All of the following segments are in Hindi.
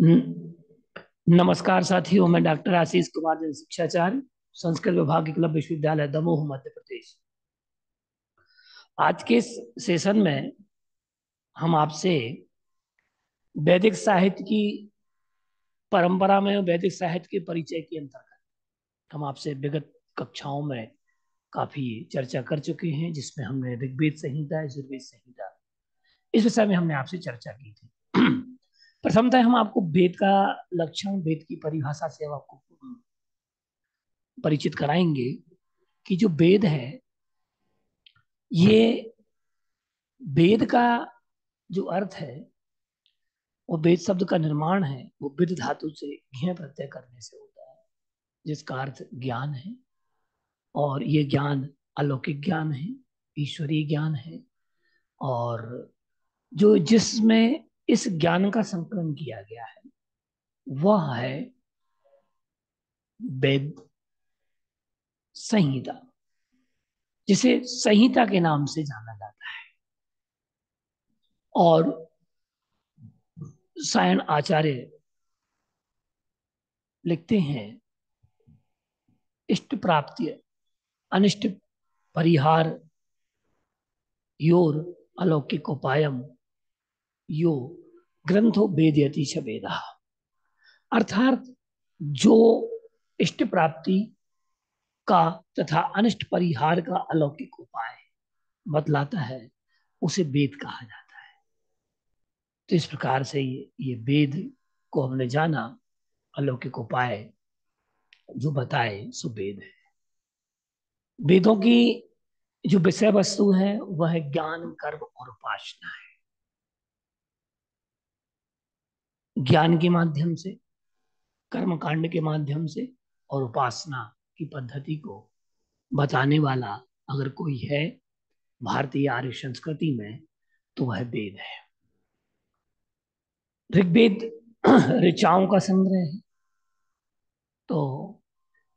न- नमस्कार साथियों, मैं डॉक्टर आशीष कुमार, जन शिक्षाचार्य, संस्कृत विभाग एकलव्य विश्वविद्यालय दमोह, मध्य प्रदेश। आज के सेशन में हम आपसे वैदिक साहित्य की परंपरा में वैदिक साहित्य के परिचय के अंतर्गत हम आपसे विगत कक्षाओं में काफी चर्चा कर चुके हैं, जिसमें हमने ऋग्वेद संहिता, यजुर्वेद संहिता, इस विषय में हमने आपसे चर्चा की थी। प्रथमतः हम आपको वेद का लक्षण, वेद की परिभाषा से हम आपको परिचित कराएंगे कि जो वेद है, ये वेद का जो अर्थ है, वो वेद शब्द का निर्माण है, वो विद धातु से घय प्रत्यय करने से होता है, जिसका अर्थ ज्ञान है। और ये ज्ञान अलौकिक ज्ञान है, ईश्वरीय ज्ञान है। और जो जिसमें इस ज्ञान का संकलन किया गया है, वह है वेद संहिता, जिसे संहिता के नाम से जाना जाता है। और सायण आचार्य लिखते हैं, इष्ट प्राप्ति अनिष्ट परिहार योर अलौकिक उपायम यो ग्रंथो वेदयति च वेदा। अर्थात जो इष्ट प्राप्ति का तथा अनिष्ट परिहार का अलौकिक उपाय बतलाता है, उसे वेद कहा जाता है। तो इस प्रकार से ये वेद को हमने जाना, अलौकिक उपाय जो बताए सो वेद है। वेदों की जो विषय वस्तु है, वह ज्ञान, कर्म और उपासना है। ज्ञान के माध्यम से, कर्म कांड के माध्यम से और उपासना की पद्धति को बताने वाला अगर कोई है भारतीय आर्य संस्कृति में, तो वह वेद है। ऋग्वेद ऋचाओं का संग्रह है, तो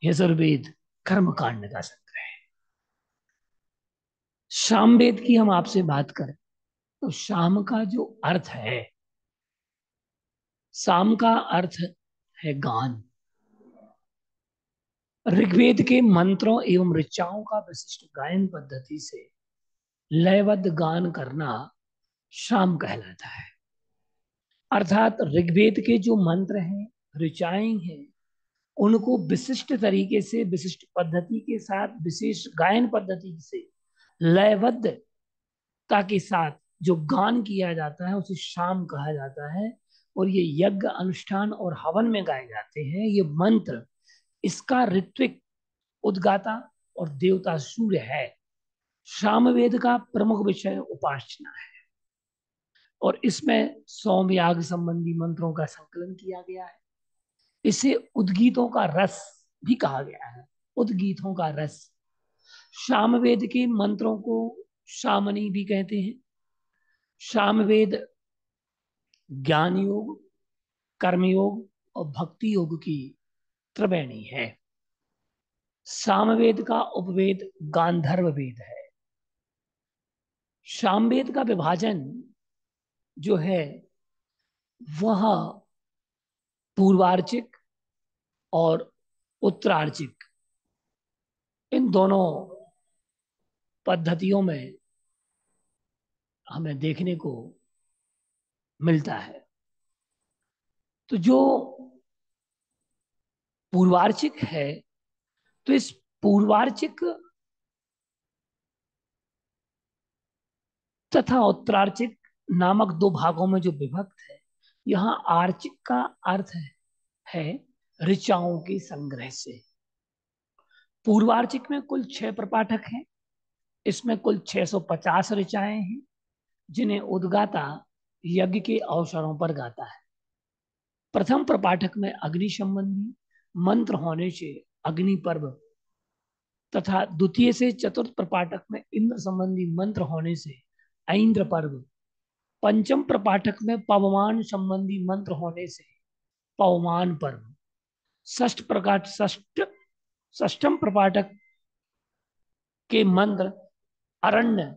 यजुर्वेद कर्म कांड का संग्रह है। सामवेद की हम आपसे बात करें, तो शाम का जो अर्थ है, साम का अर्थ है गान। ऋग्वेद के मंत्रों एवं ऋचाओं का विशिष्ट गायन पद्धति से लयबद्ध गान करना शाम कहलाता है। अर्थात ऋग्वेद के जो मंत्र हैं, ऋचाएं हैं, उनको विशिष्ट तरीके से, विशिष्ट पद्धति के साथ, विशेष गायन पद्धति से लयबद्धता के साथ जो गान किया जाता है, उसे शाम कहा जाता है। और ये यज्ञ, अनुष्ठान और हवन में गाए जाते हैं ये मंत्र। इसका ऋत्विक उद्गाता और देवता सूर्य है। सामवेद का प्रमुख विषय उपासना है, और इसमें सोमयाग संबंधी मंत्रों का संकलन किया गया है। इसे उद्गीतों का रस भी कहा गया है, उद्गीतों का रस। सामवेद के मंत्रों को सामनी भी कहते हैं। सामवेद ज्ञान योग, कर्मयोग और भक्ति योग की त्रिवेणी है। सामवेद का उपवेद गांधर्व वेद है। सामवेद का विभाजन जो है, वह पूर्वार्चिक और उत्तरार्चिक, इन दोनों पद्धतियों में हमें देखने को मिलता है। तो जो पूर्वार्चिक है, तो इस पूर्वार्चिक तथा उत्तरार्चिक नामक दो भागों में जो विभक्त है, यहाँ आर्चिक का अर्थ है ऋचाओं के संग्रह से। पूर्वार्चिक में कुल 6 प्रपाठक हैं। इसमें कुल 650 ऋचाएं हैं, जिन्हें उद्गाता यज्ञ के अवसरों पर गाता है। प्रथम प्रपाठक में अग्नि संबंधी मंत्र होने से अग्नि पर्व, तथा द्वितीय से चतुर्थ प्रपाठक में इंद्र संबंधी मंत्र होने से ऐन्द्र पर्व, पंचम प्रपाठक में पवमान संबंधी मंत्र होने से पवमान पर्व, षष्ठम प्रपाठक के मंत्र अरण्य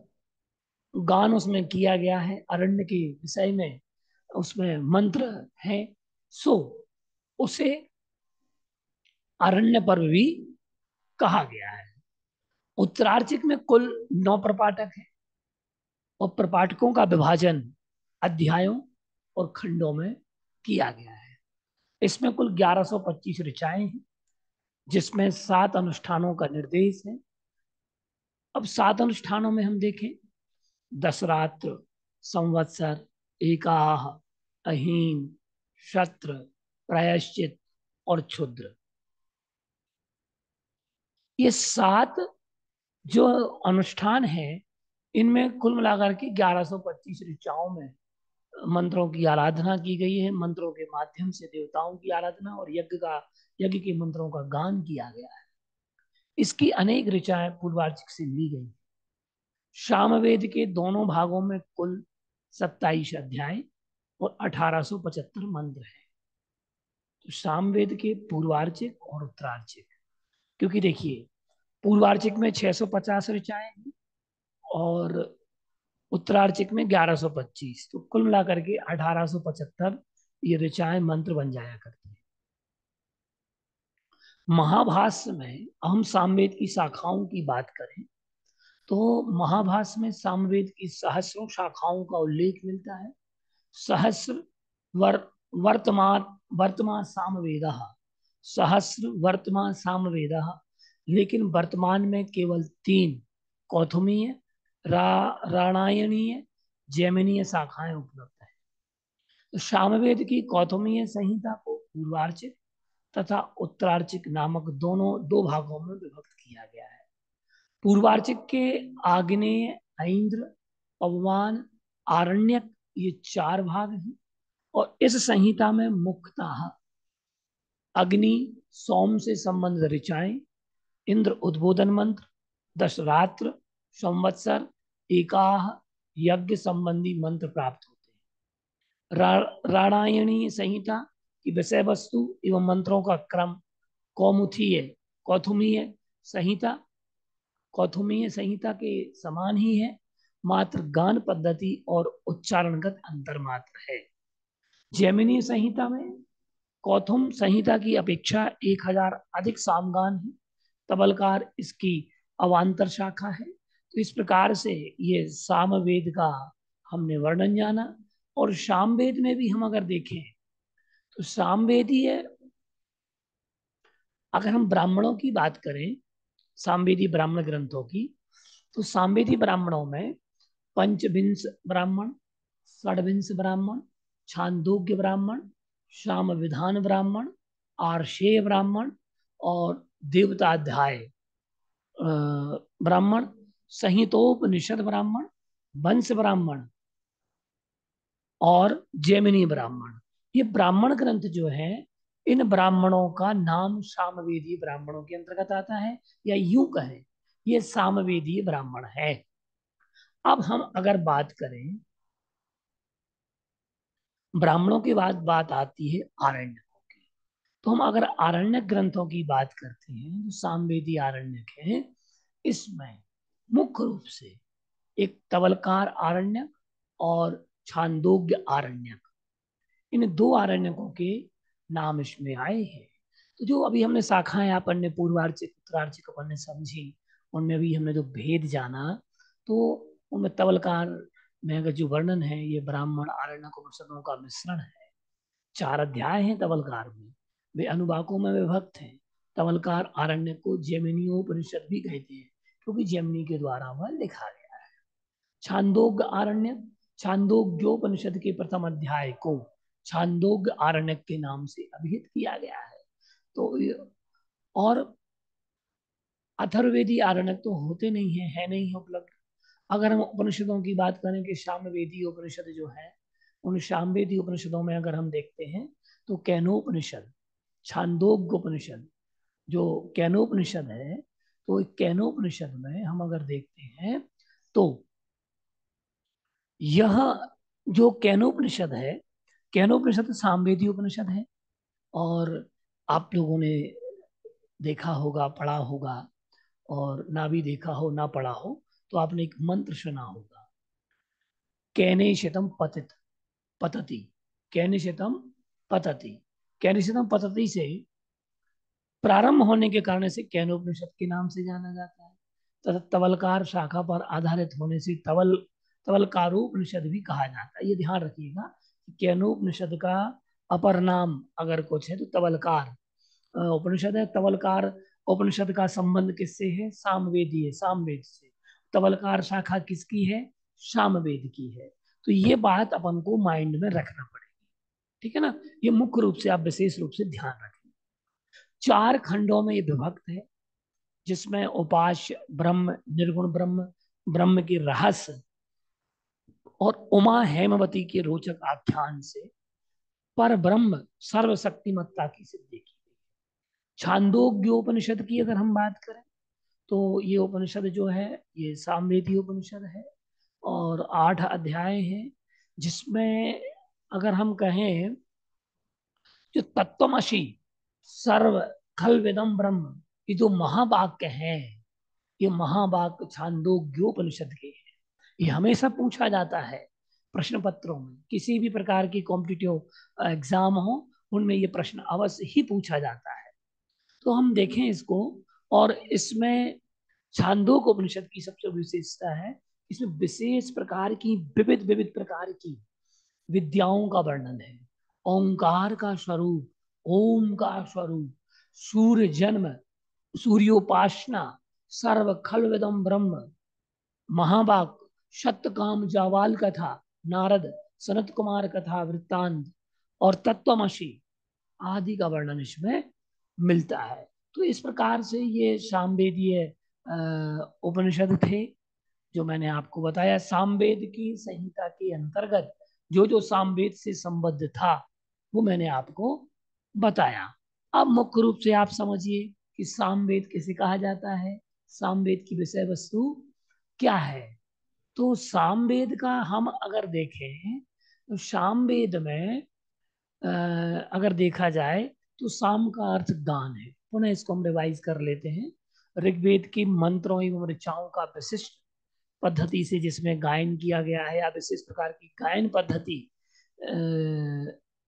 गान उसमें किया गया है, अरण्य के विषय में उसमें मंत्र है। सो उसे अरण्य पर्व भी कहा गया है। उत्तरार्चिक में कुल 9 प्रपाठक है और प्रपाठकों का विभाजन अध्यायों और खंडों में किया गया है। इसमें कुल 1125 ऋचाएं हैं, जिसमें 7 अनुष्ठानों का निर्देश है। अब 7 अनुष्ठानों में हम देखें, दशरात्र, संवत्सर, एकाह, अहीन, शत्र, प्रायश्चित और क्षुद्र, ये 7 जो अनुष्ठान है, इनमें कुल मिलाकर के 1125 ऋचाओं में मंत्रों की आराधना की गई है। मंत्रों के माध्यम से देवताओं की आराधना और यज्ञ के मंत्रों का गान किया गया है। इसकी अनेक ऋचाएं पूर्वार्चिक से ली गई। सामवेद के दोनों भागों में कुल 27 अध्याय और 1875 मंत्र हैं। तो सामवेद के पूर्वार्चिक और उत्तरार्चिक, क्योंकि देखिए पूर्वार्चिक में 650 ऋचाएं हैं और उत्तरार्चिक में 1125, तो कुल मिलाकर के 1875 ये ऋचाएं मंत्र बन जाया करते हैं। महाभाष्य में हम सामवेद की शाखाओं की बात करें तो महाभाष्य में सामवेद की सहस्रों शाखाओं का उल्लेख मिलता है। सहस्र वर, वर्तमान वर्तमान सामवेद, सहस्र वर्तमान सामवेद, लेकिन वर्तमान में केवल 3 कौथुमीय, राणायणीय, जैमिनीय शाखाएं उपलब्ध है। तो सामवेद की कौथुमीय संहिता को पूर्वार्चिक तथा उत्तरार्चिक नामक दोनों 2 भागों में विभक्त किया गया है। पूर्वार्चिक के आग्नेय, ऐन्द्र, पवमान, आरण्यक, ये 4 भाग हैं और इस संहिता में मुख्यतः अग्नि, सोम से संबंधित ऋचाएं, इंद्र उद्बोधन मंत्र, दशरात्र, संवत्सर, एकाह, यज्ञ संबंधी मंत्र प्राप्त होते हैं। राणायणी संहिता की विषय वस्तु एवं मंत्रों का क्रम कौमुथीय कौथुमीय संहिता कौथुमीय संहिता के समान ही है, मात्र गान पद्धति और उच्चारणगत अंतर मात्र है। जैमिनी संहिता में कौथुम संहिता की अपेक्षा 1000 अधिक सामगान है। तबलकार इसकी अवांतर शाखा है। तो इस प्रकार से ये सामवेद का हमने वर्णन जाना। और सामवेद में भी हम अगर देखें तो सामवेदीय, अगर हम ब्राह्मणों की बात करें, सामवेदी ब्राह्मण ग्रंथों की, तो सामवेदी ब्राह्मणों में पंचविंश ब्राह्मण, षड्विंश ब्राह्मण, छांदोग्य ब्राह्मण, शाम विधान ब्राह्मण, आर्षेय ब्राह्मण और देवताध्याय ब्राह्मण, संहितोपनिषद ब्राह्मण, वंश ब्राह्मण और जैमिनी ब्राह्मण, ये ब्राह्मण ग्रंथ जो है, इन ब्राह्मणों का नाम सामवेदी ब्राह्मणों के अंतर्गत आता है, या यूं कहें ये सामवेदी ब्राह्मण है। अब हम अगर बात करें ब्राह्मणों के बाद बात आती है आरण्यकों की। तो हम अगर आरण्यक ग्रंथों की बात करते हैं, जो सामवेदी आरण्यक है, इसमें मुख्य रूप से एक तवलकार आरण्यक और छांदोग्य आरण्यक, इन 2 आरण्यकों के नाम इसमें आए हैं। तो जो अभी हमने शाखाएं अपन ने पूर्वार्चिक उत्तरार्चिक अपन ने समझी, उनमें भी हमने जो भेद जाना, तो उनमें तवलकार में अगर जो वर्णन है, ये ब्राह्मण आरण्यक उपनिषदों का मिश्रण है। 4 अध्याय हैं तवलकार में, वे अनुवाकों में विभक्त हैं। तवलकार आरण्य को जैमिनीयोपनिषद भी कहते हैं, क्योंकि जैमिनी के द्वारा वह लिखा गया है। छांदोग्य आरण्य, छांदोग्योपनिषद के प्रथम अध्याय को छांदोग्य आरण्यक के नाम से अभिहित किया गया है। तो और अथर्ववेदी आरण्यक तो होते नहीं है नहीं है उपलब्ध। अगर हम उपनिषदों की बात करें कि सामवेदी उपनिषद जो है, उन सामवेदी उपनिषदों में अगर हम देखते हैं तो कैनोपनिषद, छांदोग्य उपनिषद, जो कैनोपनिषद है, तो कैनोपनिषद में हम अगर देखते हैं तो यह जो कैनोपनिषद है, कैनोपनिषद सामवेदी उपनिषद है। और आप लोगों ने देखा होगा, पढ़ा होगा, और ना भी देखा हो ना पढ़ा हो तो आपने एक मंत्र सुना होगा, कैने शतम पतित पतति, कैने शतम पतति, कैनिसिदम पतति से प्रारंभ होने के कारण से कैनोपनिषद के नाम से जाना जाता है, तथा तवलकार शाखा पर आधारित होने से तवलकारोपनिषद भी कहा जाता है। ये ध्यान रखिएगा कि कैनोपनिषद का अपर नाम अगर कुछ है तो तवलकार उपनिषद है। तवलकार उपनिषद का संबंध किससे है? सामवेदी है, सामवेद से। तवलकार शाखा किसकी है? सामवेद की है। तो ये बात अपन को माइंड में रखना पड़ेगी, ठीक है ना। ये मुख्य रूप से आप विशेष रूप से ध्यान रखें। 4 खंडों में ये विभक्त है, जिसमें उपास्य ब्रह्म, निर्गुण ब्रह्म, ब्रह्म की रहस्य और उमा हेमवती के रोचक आख्यान से पर ब्रह्म सर्वशक्तिमत्ता की सिद्धि की। छांदोग्योपनिषद की अगर हम बात करें तो ये उपनिषद जो है ये सामवेदी उपनिषद है और 8 अध्याय हैं, जिसमें अगर हम कहें जो तत्वमसि सर्व खल विदम ब्रह्म, ये जो महावाक्य है, ये महावाक्य छांदोग्योपनिषद के हैं। ये हमेशा पूछा जाता है प्रश्न पत्रों में, किसी भी प्रकार की कॉम्पिटिटिव एग्जाम हो उनमें ये प्रश्न अवश्य ही पूछा जाता है। तो हम देखें इसको, और इसमें छांदोग उपनिषद की सबसे विशेषता है, इसमें विशेष प्रकार की विविध विविध प्रकार की विद्याओं का वर्णन है। ओंकार का स्वरूप, ओम का स्वरूप, सूर्य जन्म, सूर्योपासना, सर्व खलविदम ब्रह्म, महावाक, शतकाम जावाल कथा, नारद सनत कुमार कथा वृत्तांत और तत्वमसी आदि का वर्णन इसमें मिलता है। तो इस प्रकार से ये सामवेदीय उपनिषद थे, जो मैंने आपको बताया। सामवेद की संहिता के अंतर्गत जो जो सामवेद से संबद्ध था वो मैंने आपको बताया। अब मुख्य रूप से आप समझिए कि सामवेद किसे कहा जाता है, सामवेद की विषय वस्तु क्या है। तो सामवेद का हम अगर देखें तो सामवेद में अगर देखा जाए तो साम का अर्थ गान है। पुनः इसको हम रिवाइज कर लेते हैं। ऋग्वेद की मंत्रों एवं ऋचाओं का विशिष्ट पद्धति से जिसमें गायन किया गया है, या विशेष प्रकार की गायन पद्धति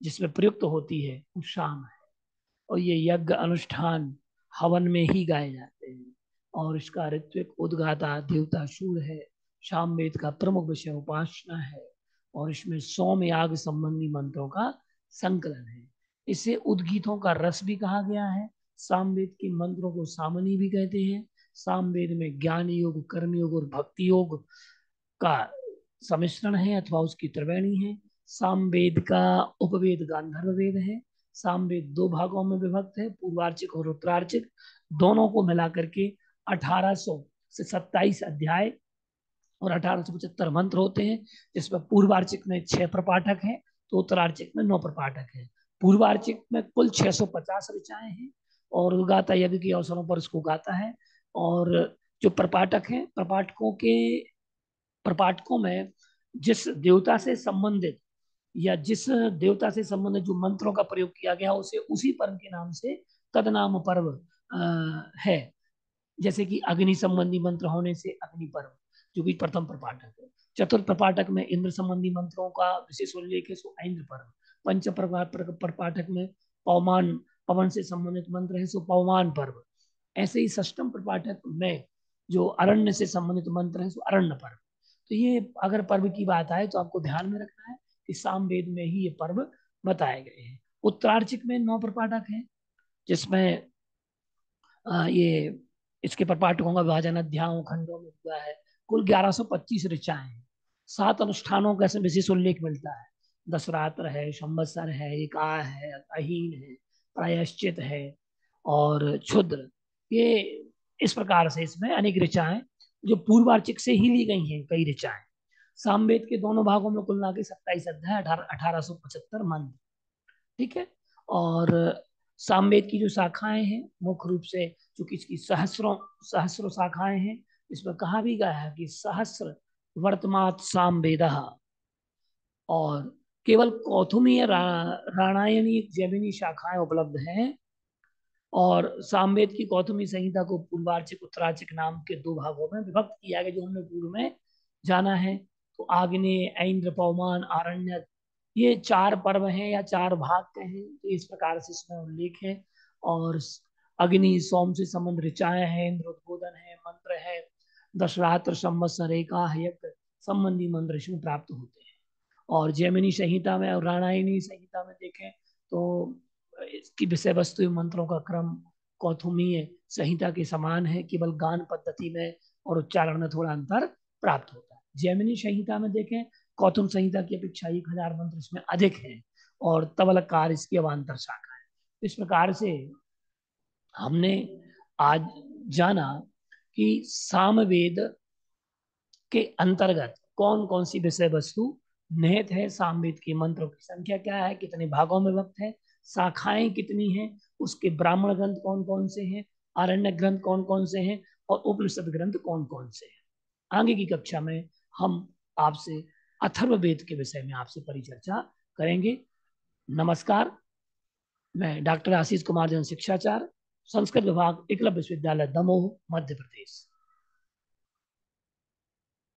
जिसमें प्रयुक्त होती है वो शाम है। और ये यज्ञ अनुष्ठान हवन में ही गाए जाते हैं, और इसका ऋत्विक उद्गाता देवता शूर है। सामवेद का प्रमुख विषय उपासना है, और इसमें सोम याग संबंधी मंत्रों का संकलन है। इसे उद्गीतों का रस भी कहा गया है। सामवेद के मंत्रों को सामनी भी कहते हैं। सामवेद में ज्ञान योग, कर्म योग और भक्ति योग का सम्मिश्रण है अथवा उसकी त्रिवेणी है। सामवेद का उपवेद गांधर्व वेद है। सामवेद 2 भागों में विभक्त है, पूर्वार्चिक और उत्तरार्चिक। दोनों को मिलाकर के 1800 से 27 अध्याय और 1875 मंत्र होते हैं, जिसमें पूर्वार्चिक में 6 प्रपाठक हैं तो उत्तरार्चिक में 9 प्रपाठक हैं। पूर्वार्चिक में कुल 650 ऋचाएं हैं, और गाता यज्ञ के अवसरों पर इसको गाता है। और जो प्रपाठक हैं, प्रपाठकों में जिस देवता से संबंधित या जिस देवता से संबंधित जो मंत्रों का प्रयोग किया गया उसे उसी पर्व के नाम से तदनाम पर्व है। जैसे कि अग्नि संबंधी मंत्र होने से अग्नि पर्व, जो कि प्रथम प्रपाठक है। चतुर्थ प्रपाठक में इंद्र संबंधी मंत्रों का विशेष उल्लेख है, सो इंद्र पर्व। पंच प्रपाठक में पवमान, पवन से संबंधित मंत्र है, सो पवमान पर्व। ऐसे ही षष्टम प्रपाठक में जो अरण्य से संबंधित मंत्र है, सो अरण्य पर्व। तो ये अगर पर्व की बात आए तो आपको ध्यान में रखना है कि सामवेद में ही ये पर्व बताए गए हैं। उत्तरार्चिक में 9 प्रपाठक हैं, जिसमें ये इसके प्रपाठकों का विभाजन अध्यायों खंडों में हुआ है। कुल 1125 ऋचाएं हैं। 7 अनुष्ठानों का इसमें विशेष उल्लेख मिलता है। दशरात्र है, संवत्सर है, एकाह है, अहीन है, प्रायश्चित है और क्षुद्र। ये इस प्रकार से इसमें अनेक ऋचाएं जो पूर्वार्चिक से ही ली गई हैं, कई ऋचाएं। सामवेद के दोनों भागों में कुल मिला के 27 अध्याय, 1875 मंत्र, ठीक है। और सामवेद की जो शाखाएं हैं मुख्य रूप से, चूंकि इसकी सहस्रों सहस्रों शाखाएं हैं, इसमें कहा भी गया है कि सहस्र वर्तमात सामवेद। और केवल कौथुमी राणायणी जैमिनी शाखाएं उपलब्ध हैं। और सामवेद की कौथुमी संहिता को पूर्वार्चिक उत्तरार्चिक नाम के 2 भागों में विभक्त किया गया, जो हमने पूर्व में जाना है। तो आग्नेय, ऐन्द्र, पवमान, आरण्य ये 4 पर्व हैं या 4 भाग के हैं, तो इस प्रकार से इसमें उल्लेख है। और अग्नि सोम से संबंध ऋचाएं हैं, इंद्रोद्बोधन है, मंत्र है, दशरात्र संवत्सर एकाह यज्ञ संबंधी मंत्र इसमें प्राप्त होते हैं। और जैमिनी संहिता में और रामायणी संहिता में देखें तो इसकी विषय वस्तु मंत्रों का क्रम कौथुमीय संहिता के समान है, केवल गान पद्धति में और उच्चारण में थोड़ा अंतर प्राप्त होता है। जैमिनी संहिता में देखें कौथुम संहिता की अपेक्षा 1000 मंत्र इसमें अधिक है, और तबलकार इसकी अवान्तर शाखा है। इस प्रकार से हमने आज जाना कि सामवेद के अंतर्गत कौन कौन सी विषय वस्तु निहित है, सामवेद के मंत्रों की संख्या क्या है, कितने भागों में विभक्त है, शाखाएं कितनी हैं, उसके ब्राह्मण ग्रंथ कौन कौन से हैं, आरण्य ग्रंथ कौन कौन से हैं, और उपनिषद ग्रंथ कौन कौन से हैं। आगे की कक्षा में हम आपसे अथर्ववेद के विषय में आपसे परिचर्चा करेंगे। नमस्कार, मैं डॉक्टर आशीष कुमार जन शिक्षाचार्य, संस्कृत विभाग, एकलव्य विश्वविद्यालय दमोह, मध्य प्रदेश।